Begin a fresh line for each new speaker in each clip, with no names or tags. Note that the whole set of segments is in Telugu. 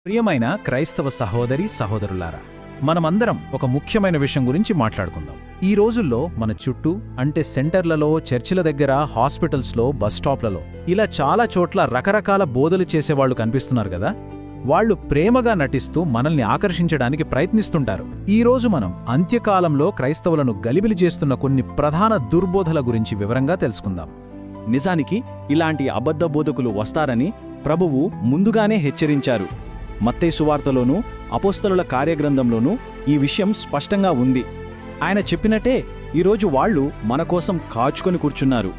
ప్రియమైన క్రైస్తవ సహోదరి సహోదరులారా, మనమందరం ఒక ముఖ్యమైన విషయం గురించి మాట్లాడుకుందాం. ఈ రోజుల్లో మన చుట్టూ అంటే సెంటర్లలో, చర్చిల దగ్గర, హాస్పిటల్స్లో, బస్ స్టాప్లలో ఇలా చాలా చోట్ల రకరకాల బోధలు చేసేవాళ్లు కనిపిస్తున్నారు కదా. వాళ్లు ప్రేమగా నటిస్తూ మనల్ని ఆకర్షించడానికి ప్రయత్నిస్తుంటారు. ఈ రోజు మనం అంత్యకాలంలో క్రైస్తవులను గలిబిలి చేస్తున్న కొన్ని ప్రధాన దుర్బోధల గురించి వివరంగా తెలుసుకుందాం.
నిజానికి ఇలాంటి అబద్ధ బోధకులు వస్తారని ప్రభువు ముందుగానే హెచ్చరించారు. మత్తయి సువార్తలోనూ అపోస్తలుల కార్యగ్రంథంలోనూ ఈ విషయం స్పష్టంగా ఉంది. ఆయన చెప్పినట్టే ఈరోజు వాళ్ళు మన కోసం కాచుకొని కూర్చున్నారు.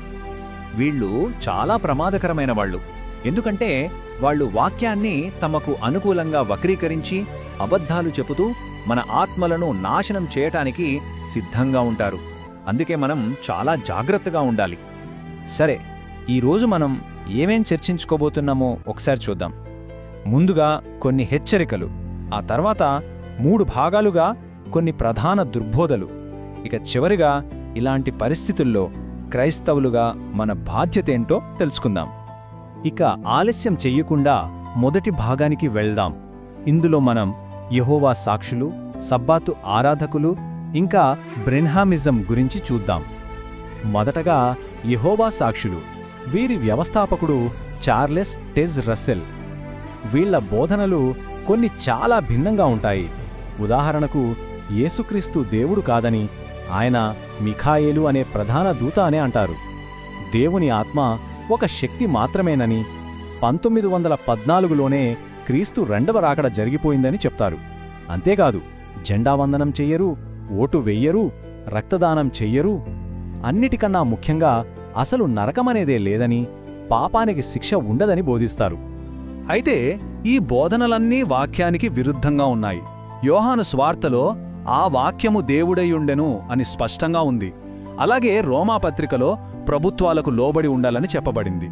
వీళ్ళు చాలా ప్రమాదకరమైన వాళ్ళు. ఎందుకంటే వాళ్ళు వాక్యాన్ని తమకు అనుకూలంగా వక్రీకరించి అబద్ధాలు చెబుతూ మన ఆత్మలను నాశనం చేయటానికి సిద్ధంగా ఉంటారు. అందుకే మనం చాలా జాగ్రత్తగా ఉండాలి.
సరే, ఈరోజు మనం ఏమేం చర్చించుకోబోతున్నామో ఒకసారి చూద్దాం. ముందుగా కొన్ని హెచ్చరికలు, ఆ తర్వాత 3 భాగాలుగా కొన్ని ప్రధాన దుర్బోధలు, ఇక చివరిగా ఇలాంటి పరిస్థితుల్లో క్రైస్తవులుగా మన బాధ్యతేంటో తెలుసుకుందాం. ఇక ఆలస్యం చెయ్యకుండా మొదటి భాగానికి వెళ్దాం. ఇందులో మనం యెహోవా సాక్షులు, సబ్బాతు ఆరాధకులు, ఇంకా బ్రెన్హామిజం గురించి చూద్దాం. మొదటగా యెహోవా సాక్షులు. వీరి వ్యవస్థాపకుడు చార్లెస్ టెజ్ రస్సెల్. వీళ్ల బోధనలు కొన్ని చాలా భిన్నంగా ఉంటాయి. ఉదాహరణకు, యేసుక్రీస్తు దేవుడు కాదని, ఆయన మిఖాయేలు అనే ప్రధాన దూత అనే అంటారు. దేవుని ఆత్మ ఒక శక్తి మాత్రమేనని, 1914లోనే క్రీస్తు రెండవ రాకడ జరిగిపోయిందని చెప్తారు. అంతేకాదు, జెండావందనం చెయ్యరు, ఓటు వెయ్యరు, రక్తదానం చెయ్యరు. అన్నిటికన్నా ముఖ్యంగా అసలు నరకమనేదే లేదని, పాపానికి శిక్ష ఉండదని బోధిస్తారు.
అయితే ఈ బోధనలన్నీ వాక్యానికి విరుద్ధంగా ఉన్నాయి. యోహాను స్వార్తలో ఆ వాక్యము దేవుడయుండెను అని స్పష్టంగా ఉంది. అలాగే రోమాపత్రికలో ప్రభుత్వాలకు లోబడి ఉండాలని చెప్పబడింది.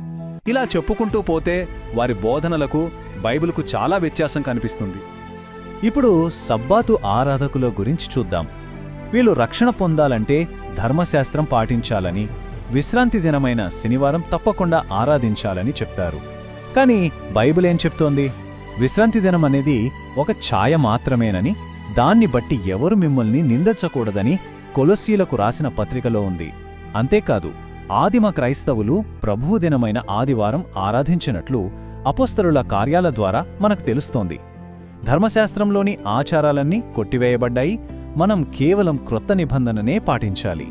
ఇలా చెప్పుకుంటూ పోతే వారి బోధనలకు బైబిలుకు చాలా వ్యత్యాసం కనిపిస్తుంది.
ఇప్పుడు సబ్బాతు ఆరాధకుల గురించి చూద్దాం. వీళ్ళు రక్షణ పొందాలంటే ధర్మశాస్త్రం పాటించాలని, విశ్రాంతి దినమైన శనివారం తప్పకుండా ఆరాధించాలని చెప్తారు. కానీ బైబిల్ ఏం చెప్తోంది? విశ్రాంతి దినం అనేది ఒక ఛాయ మాత్రమేనని, దాన్ని బట్టి ఎవరు మిమ్మల్ని నిందించకూడదని కొలొస్సీలకు రాసిన పత్రికలో ఉంది. అంతేకాదు, ఆదిమ క్రైస్తవులు ప్రభువు దినమైన ఆదివారం ఆరాధించినట్లు అపోస్తలుల కార్యాల ద్వారా మనకు తెలుస్తోంది. ధర్మశాస్త్రంలోని ఆచారాలన్నీ కొట్టివేయబడ్డాయి. మనం కేవలం క్రొత్త నిబంధననే పాటించాలి.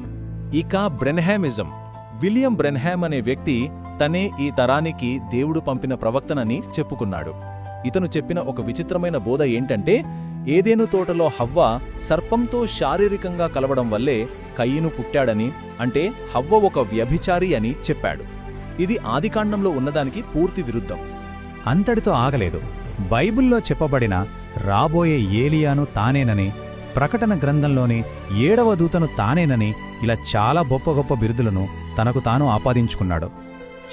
ఇక బ్రెన్హామిజం. విలియం బ్రెన్హామ్ అనే వ్యక్తి తనే ఈ తరానికి దేవుడు పంపిన ప్రవక్తనని చెప్పుకున్నాడు. ఇతను చెప్పిన ఒక విచిత్రమైన బోధ ఏంటంటే, ఏదేను తోటలో హవ్వ సర్పంతో శారీరకంగా కలవడం వల్లే కయీను పుట్టాడని, అంటే హవ్వ ఒక వ్యభిచారి అని చెప్పాడు. ఇది ఆదికాండంలో ఉన్నదానికి పూర్తి విరుద్ధం.
అంతటితో ఆగలేదు. బైబిల్లో చెప్పబడిన రాబోయే ఏలియాను తానేనని, ప్రకటన గ్రంథంలోని 7వ దూతను తానేనని, ఇలా చాలా గొప్ప గొప్ప బిరుదులను తనకు తాను ఆపాదించుకున్నాడు.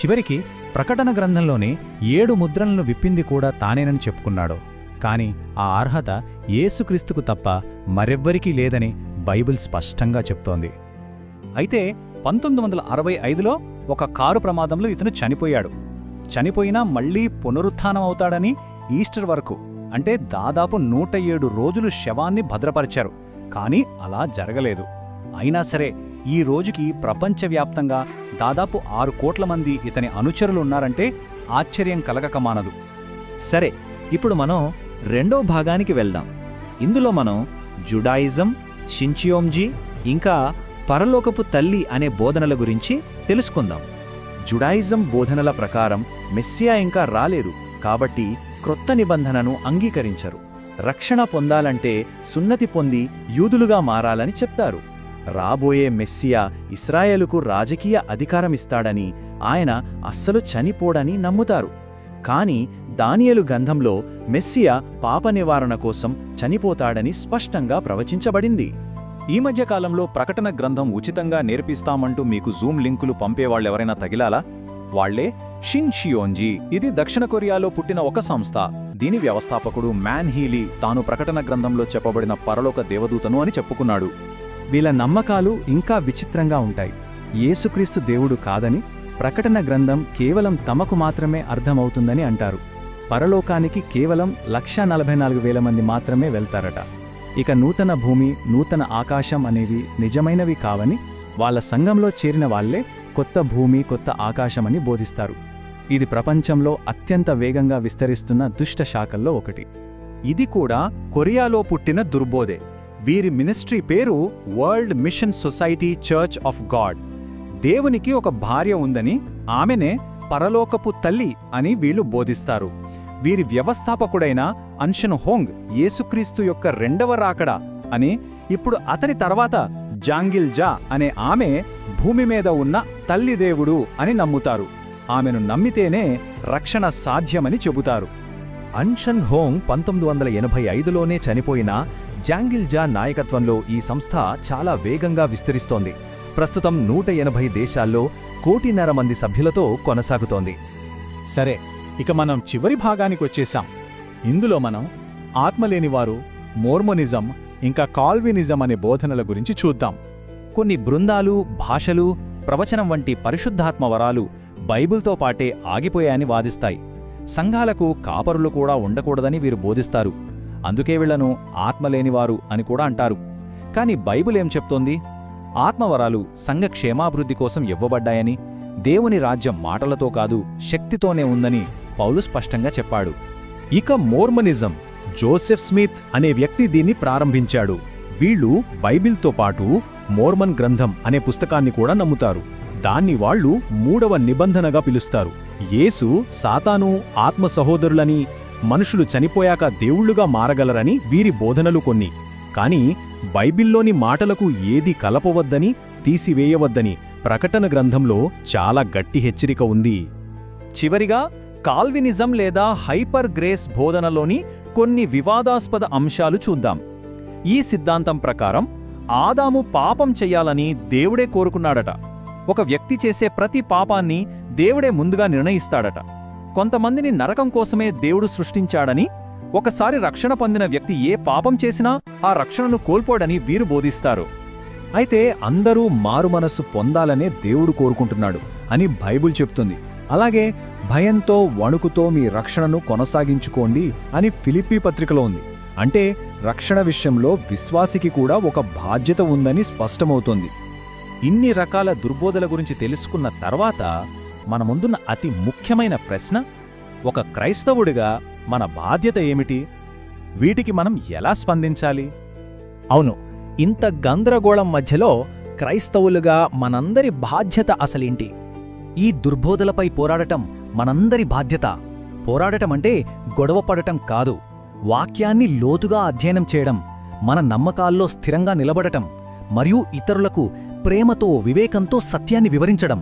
చివరికి ప్రకటన గ్రంథంలోని 7 ముద్రలను విప్పింది కూడా తానేనని చెప్పుకున్నాడు. కాని ఆ అర్హత యేసుక్రీస్తుకు తప్ప మరెవ్వరికీ లేదని బైబిల్ స్పష్టంగా చెప్తోంది.
అయితే 1965లో ఒక కారు ప్రమాదంలో ఇతను చనిపోయాడు. చనిపోయినా మళ్లీ పునరుత్థానమవుతాడని ఈస్టర్ వరకు, అంటే దాదాపు 107 రోజులు శవాన్ని భద్రపరిచారు. కాని అలా జరగలేదు. అయినా సరే ఈ రోజుకి ప్రపంచవ్యాప్తంగా దాదాపు 6 కోట్ల మంది ఇతని అనుచరులున్నారంటే ఆశ్చర్యం కలగకమానదు.
సరే, ఇప్పుడు మనం రెండో భాగానికి వెళ్దాం. ఇందులో మనం జుడాయిజం, షించియోంజీ, ఇంకా పరలోకపు తల్లి అనే బోధనల గురించి తెలుసుకుందాం. జుడాయిజం బోధనల ప్రకారం మెస్సియా ఇంకా రాలేదు, కాబట్టి క్రొత్త నిబంధనను అంగీకరించరు. రక్షణ పొందాలంటే సున్నతి పొంది యూదులుగా మారాలని చెప్తారు. రాబోయే మెస్సియా ఇశ్రాయేలుకు రాజకీయ అధికారమిస్తాడని, ఆయన అస్సలు చనిపోడని నమ్ముతారు. కాని దానియేలు గ్రంథంలో మెస్సియా పాప నివారణ కోసం చనిపోతాడని స్పష్టంగా ప్రవచించబడింది.
ఈ మధ్యకాలంలో ప్రకటన గ్రంథం ఉచితంగా నేర్పిస్తామంటూ మీకు జూమ్ లింకులు పంపేవాళ్లెవరైనా తగిలాలా? వాళ్లే షిన్షియోంజీ. ఇది దక్షిణ కొరియాలో పుట్టిన ఒక సంస్థ. దీని వ్యవస్థాపకుడు మ్యాన్ హీలీ తాను ప్రకటన గ్రంథంలో చెప్పబడిన పరలోక దేవదూతను అని చెప్పుకున్నాడు.
వీళ్ళ నమ్మకాలు ఇంకా విచిత్రంగా ఉంటాయి. యేసుక్రీస్తు దేవుడు కాదని, ప్రకటన గ్రంథం కేవలం తమకు మాత్రమే అర్థమవుతుందని అంటారు.
పరలోకానికి కేవలం 1,44,000 మంది మాత్రమే వెళ్తారట. ఇక నూతన భూమి, నూతన ఆకాశం అనేవి నిజమైనవి కావని, వాళ్ళ సంఘంలో చేరిన వాళ్లే కొత్త భూమి, కొత్త ఆకాశమని బోధిస్తారు. ఇది ప్రపంచంలో అత్యంత వేగంగా విస్తరిస్తున్న దుష్ట శాఖల్లో ఒకటి.
ఇది కూడా కొరియాలో పుట్టిన దుర్బోధే. వీరి మినిస్ట్రీ పేరు World Mission Society Church of God. దేవునికి ఒక భార్య ఉందని, ఆమెనే పరలోకపు తల్లి అని వీళ్ళు బోధిస్తారు. వీరి వ్యవస్థాపకుడైన అన్షన్ హోంగ్ యేసుక్రీస్తు యొక్క రెండవ రాకడ అని, ఇప్పుడు అతని తర్వాత జాంగిల్ జా అనే ఆమె భూమి మీద ఉన్న తల్లి దేవుడు అని నమ్ముతారు. ఆమెను నమ్మితేనే రక్షణ సాధ్యమని చెబుతారు.
అన్షన్ హోంగ్ 1985లోనే చనిపోయిన జాంగిల్ జా నాయకత్వంలో ఈ సంస్థ చాలా వేగంగా విస్తరిస్తోంది. ప్రస్తుతం 180 దేశాల్లో 1.5 కోటి సభ్యులతో కొనసాగుతోంది.
సరే, ఇక మనం చివరి భాగానికొచ్చేశాం. ఇందులో మనం ఆత్మలేనివారు, మోర్మోనిజం, ఇంకా కాల్వినిజం అనే బోధనల గురించి చూద్దాం.
కొన్ని బృందాలు, భాషలు, ప్రవచనం వంటి పరిశుద్ధాత్మ వరాలు బైబిల్తో పాటే ఆగిపోయాయని వాదిస్తాయి. సంఘాలకు కాపరులు కూడా ఉండకూడదని వీరు బోధిస్తారు. అందుకే వీళ్లను ఆత్మలేనివారు అని కూడా అంటారు. కాని బైబిల్ ఏం చెప్తోంది? ఆత్మవరాలు సంఘ క్షేమాభివృద్ధి కోసం ఇవ్వబడ్డాయని, దేవుని రాజ్యం మాటలతో కాదు శక్తితోనే ఉందని పౌలు స్పష్టంగా చెప్పాడు.
ఇక మోర్మనిజం, జోసెఫ్ స్మిత్ అనే వ్యక్తి దీన్ని ప్రారంభించాడు. వీళ్ళు బైబిల్తో పాటు మోర్మన్ గ్రంథం అనే పుస్తకాన్ని కూడా నమ్ముతారు. దాన్ని వాళ్ళు 3వ నిబంధనగా పిలుస్తారు. యేసు, సాతాను, ఆత్మ సహోదరులని, మనుషులు చనిపోయాక దేవుళ్లుగా మారగలరని వీరి బోధనలు కొన్ని. కాని బైబిల్లోని మాటలకు ఏది కలపవద్దని, తీసివేయవద్దని ప్రకటన గ్రంథంలో చాలా గట్టి హెచ్చరిక ఉంది.
చివరిగా కాల్వినిజం లేదా హైపర్ గ్రేస్ బోధనలోని కొన్ని వివాదాస్పద అంశాలు చూద్దాం. ఈ సిద్ధాంతం ప్రకారం ఆదాము పాపం చెయ్యాలని దేవుడే కోరుకున్నాడట. ఒక వ్యక్తి చేసే ప్రతి పాపాన్ని దేవుడే ముందుగా నిర్ణయిస్తాడట. కొంతమందిని నరకం కోసమే దేవుడు సృష్టించాడని, ఒకసారి రక్షణ పొందిన వ్యక్తి ఏ పాపం చేసినా ఆ రక్షణను కోల్పోడని వీరు బోధిస్తారు.
అయితే అందరూ మారుమనస్సు పొందాలనే దేవుడు కోరుకుంటున్నాడు అని బైబిల్ చెప్తుంది. అలాగే భయంతో, వణుకుతో మీ రక్షణను కొనసాగించుకోండి అని ఫిలిప్పీ పత్రికలో ఉంది. అంటే రక్షణ విషయంలో విశ్వాసికి కూడా ఒక బాధ్యత ఉందని స్పష్టమవుతోంది.
ఇన్ని రకాల దుర్బోధల గురించి తెలుసుకున్న తర్వాత మన ముందున్న అతి ముఖ్యమైన ప్రశ్న, ఒక క్రైస్తవుడిగా మన బాధ్యత ఏమిటి? వీటికి మనం ఎలా స్పందించాలి?
అవును, ఇంత గందరగోళం మధ్యలో క్రైస్తవులుగా మనందరి బాధ్యత అసలేంటి?
ఈ దుర్బోధలపై పోరాడటం మనందరి బాధ్యత. పోరాడటమంటే గొడవపడటం కాదు, వాక్యాన్ని లోతుగా అధ్యయనం చేయడం, మన నమ్మకాల్లో స్థిరంగా నిలబడటం, మరియు ఇతరులకు ప్రేమతో, వివేకంతో సత్యాన్ని వివరించడం.